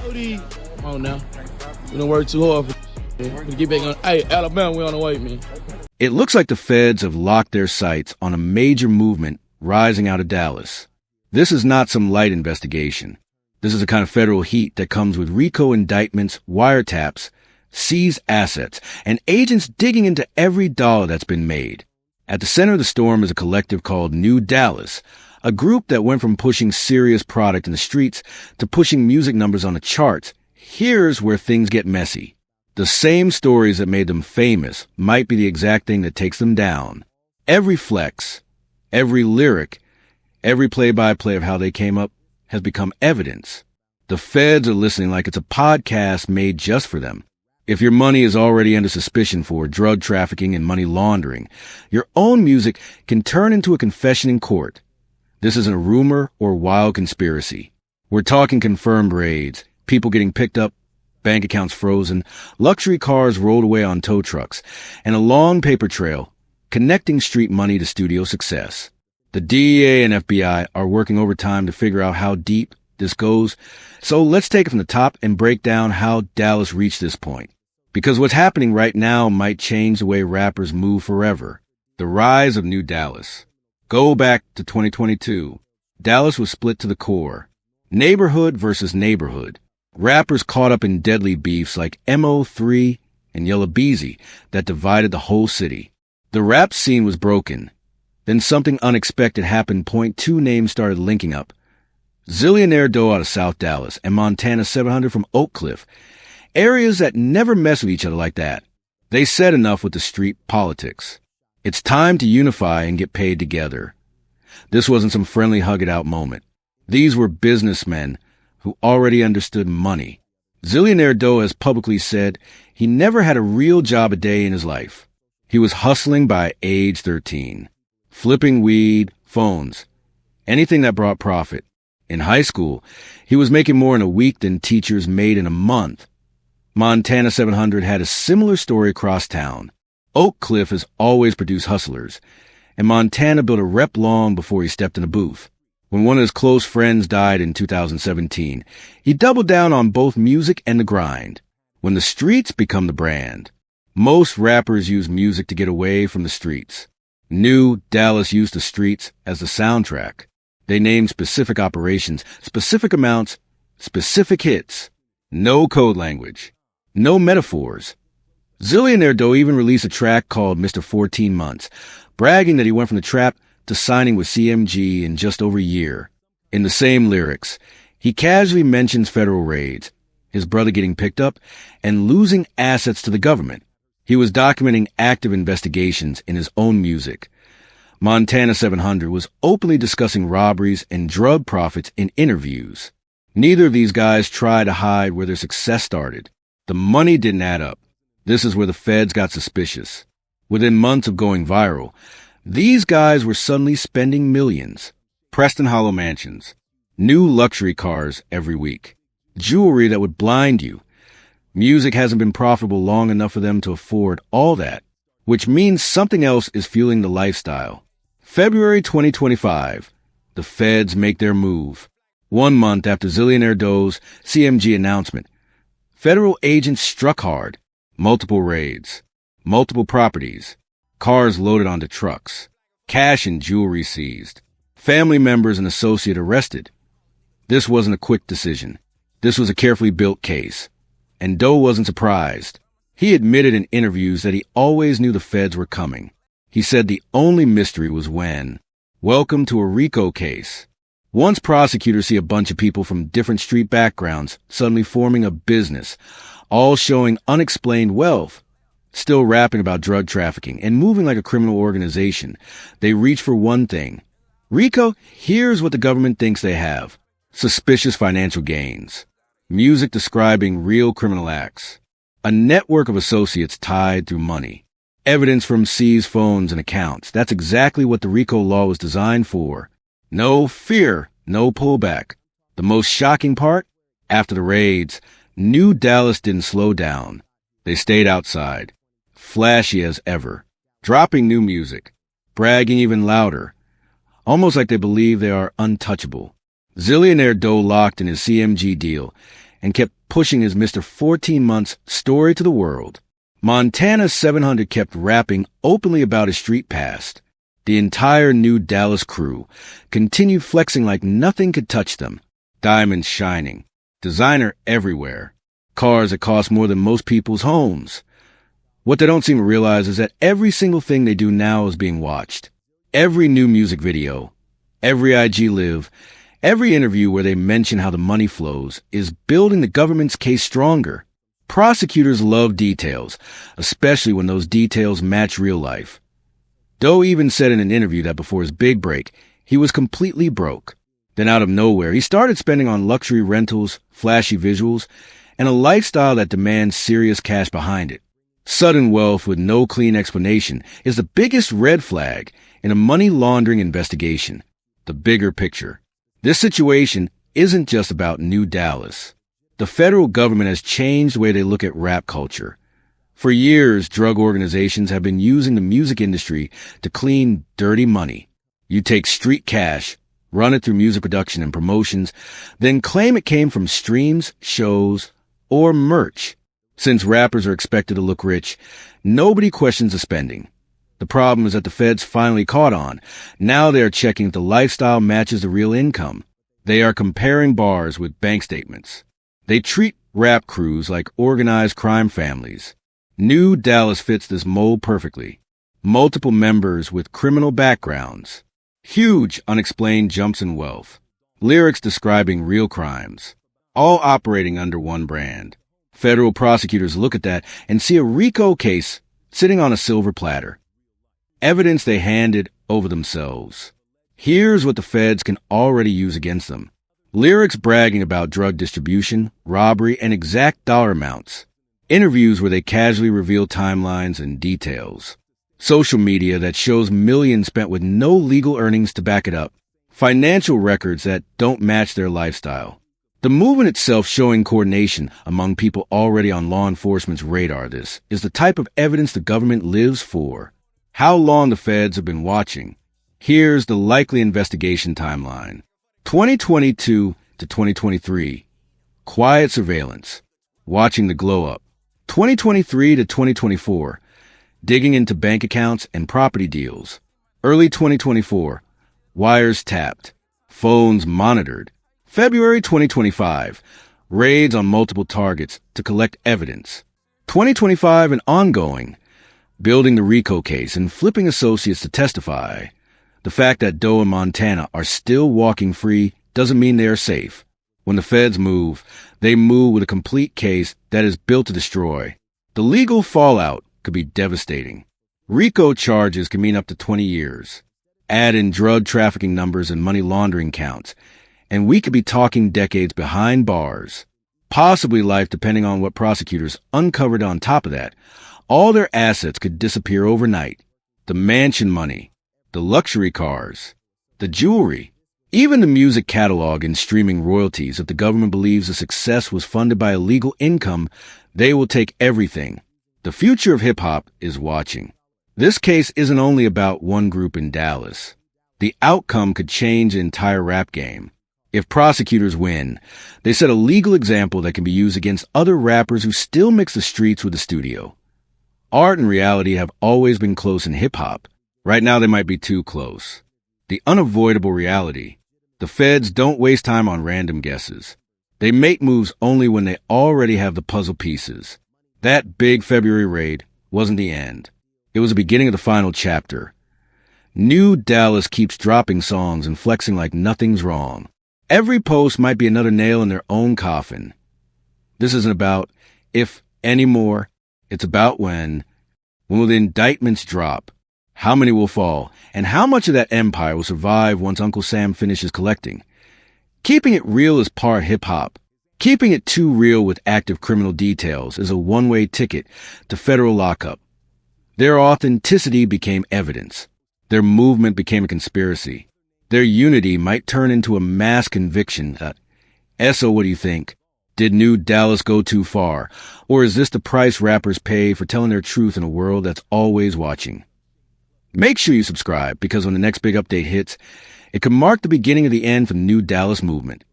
OD. Come on now. We don't work too hard for this shit, man. We get back on. Hey, Alabama, we on the way, man. It looks like the feds have locked their sights on a major movement rising out of Dallas. This is not some light investigation. This is the kind of federal heat that comes with RICO indictments, wiretaps, seized assets, and agents digging into every dollar that's been made. At the center of the storm is a collective called New Dallas, a group that went from pushing serious product in the streets to pushing music numbers on the charts. Here's where things get messy. The same stories that made them famous might be the exact thing that takes them down. Every flex, every lyric, every play-by-play of how they came up has become evidence. The feds are listening like it's a podcast made just for them. If your money is already under suspicion for drug trafficking and money laundering, your own music can turn into a confession in court. This isn't a rumor or wild conspiracy. We're talking confirmed raids, people getting picked up, bank accounts frozen, luxury cars rolled away on tow trucks, and a long paper trail connecting street money to studio success. The DEA and FBI are working overtime to figure out how deep this goes. So let's take it from the top and break down how Dallas reached this point. Because what's happening right now might change the way rappers move forever. The rise of New Dallas. Go back to 2022. Dallas was split to the core. Neighborhood versus neighborhood. Rappers caught up in deadly beefs like MO3 and Yella Beezy that divided the whole city. The rap scene was broken. Then something unexpected happened. Two names started linking up. Zillionaire Doe out of South Dallas and Montana 700 from Oak Cliff. Areas that never mess with each other like that. They said enough with the street politics. It's time to unify and get paid together. This wasn't some friendly hug-it-out moment. These were businessmen who already understood money. Zillionaire Doe has publicly said he never had a real job a day in his life. He was hustling by age 13. Flipping weed, phones, anything that brought profit. In high school, he was making more in a week than teachers made in a month. Montana 700 had a similar story across town. Oak Cliff has always produced hustlers, and Montana built a rep long before he stepped in a booth. When one of his close friends died in 2017, he doubled down on both music and the grind. When the streets become the brand, most rappers use music to get away from the streets. New Dallas used the streets as the soundtrack. They named specific operations, specific amounts, specific hits. No code language. No metaphors. Zillionaire Doe even released a track called Mr. 14 Months, bragging that he went from the trap to signing with CMG in just over a year. In the same lyrics, he casually mentions federal raids, his brother getting picked up, and losing assets to the government. He was documenting active investigations in his own music. Montana 700 was openly discussing robberies and drug profits in interviews. Neither of these guys tried to hide where their success started. The money didn't add up. This is where the feds got suspicious. Within months of going viral, these guys were suddenly spending millions. Preston Hollow mansions, new luxury cars every week, jewelry that would blind you. Music hasn't been profitable long enough for them to afford all that, which means something else is fueling the lifestyle. February 2025, the feds make their move. 1 month after Zillionaire Doe's CMG announcement, federal agents struck hard. Multiple raids, multiple properties, cars loaded onto trucks, cash and jewelry seized, family members and associate arrested. This wasn't a quick decision. This was a carefully built case. And Doe wasn't surprised. He admitted in interviews that he always knew the feds were coming. He said the only mystery was when. Welcome to a RICO case. Once prosecutors see a bunch of people from different street backgrounds suddenly forming a business, all showing unexplained wealth, still rapping about drug trafficking and moving like a criminal organization, they reach for one thing. RICO, here's what the government thinks they have. Suspicious financial gains. Music describing real criminal acts. A network of associates tied through money. Evidence from seized phones and accounts. That's exactly what the RICO law was designed for. No fear, no pullback. The most shocking part? After the raids, New Dallas didn't slow down. They stayed outside, flashy as ever, dropping new music, bragging even louder, almost like they believe they are untouchable. Zillionaire Doe locked in his CMG deal, and kept pushing his Mr. 14 Months story to the world. Montana 700 kept rapping openly about his street past. The entire New Dallas crew continued flexing like nothing could touch them. Diamonds shining, designer everywhere, cars that cost more than most people's homes. What they don't seem to realize is that every single thing they do now is being watched. Every new music video, every IG Live, every interview where they mention how the money flows is building the government's case stronger. Prosecutors love details, especially when those details match real life. Doe even said in an interview that before his big break, he was completely broke. Then out of nowhere, he started spending on luxury rentals, flashy visuals, and a lifestyle that demands serious cash behind it. Sudden wealth with no clean explanation is the biggest red flag in a money laundering investigation. The bigger picture. This situation isn't just about New Dallas. The federal government has changed the way they look at rap culture. For years, drug organizations have been using the music industry to clean dirty money. You take street cash, run it through music production and promotions, then claim it came from streams, shows, or merch. Since rappers are expected to look rich, nobody questions the spending. The problem is that the feds finally caught on. Now they are checking if the lifestyle matches the real income. They are comparing bars with bank statements. They treat rap crews like organized crime families. New Dallas fits this mold perfectly. Multiple members with criminal backgrounds. Huge unexplained jumps in wealth. Lyrics describing real crimes. All operating under one brand. Federal prosecutors look at that and see a RICO case sitting on a silver platter. Evidence they handed over themselves. Here's what the feds can already use against them. Lyrics bragging about drug distribution, robbery, and exact dollar amounts. Interviews where they casually reveal timelines and details. Social media that shows millions spent with no legal earnings to back it up. Financial records that don't match their lifestyle. The movement itself showing coordination among people already on law enforcement's radar. This is the type of evidence the government lives for. How long the feds have been watching. Here's the likely investigation timeline. 2022 to 2023. Quiet surveillance. Watching the glow up. 2023 to 2024. Digging into bank accounts and property deals. Early 2024. Wires tapped. Phones monitored. February 2025. Raids on multiple targets to collect evidence. 2025 and ongoing. Building the RICO case and flipping associates to testify. The fact that Doe and Montana are still walking free doesn't mean they are safe. When the feds move, they move with a complete case that is built to destroy. The legal fallout could be devastating. RICO charges can mean up to 20 years. Add in drug trafficking numbers and money laundering counts, and we could be talking decades behind bars. Possibly life depending on what prosecutors uncovered on top of that. All their assets could disappear overnight. The mansion money, the luxury cars, the jewelry, even the music catalog and streaming royalties. If the government believes the success was funded by illegal income, they will take everything. The future of hip-hop is watching. This case isn't only about one group in Dallas. The outcome could change the entire rap game. If prosecutors win, they set a legal example that can be used against other rappers who still mix the streets with the studio. Art and reality have always been close in hip-hop. Right now they might be too close. The unavoidable reality. The feds don't waste time on random guesses. They make moves only when they already have the puzzle pieces. That big February raid wasn't the end. It was the beginning of the final chapter. New Dallas keeps dropping songs and flexing like nothing's wrong. Every post might be another nail in their own coffin. This isn't about if anymore. It's about when. When will the indictments drop? How many will fall? And how much of that empire will survive once Uncle Sam finishes collecting? Keeping it real is part hip-hop. Keeping it too real with active criminal details is a one-way ticket to federal lockup. Their authenticity became evidence. Their movement became a conspiracy. Their unity might turn into a mass conviction. So what do you think? Did New Dallas go too far? Or is this the price rappers pay for telling their truth in a world that's always watching? Make sure you subscribe, because when the next big update hits, it could mark the beginning of the end for the New Dallas movement.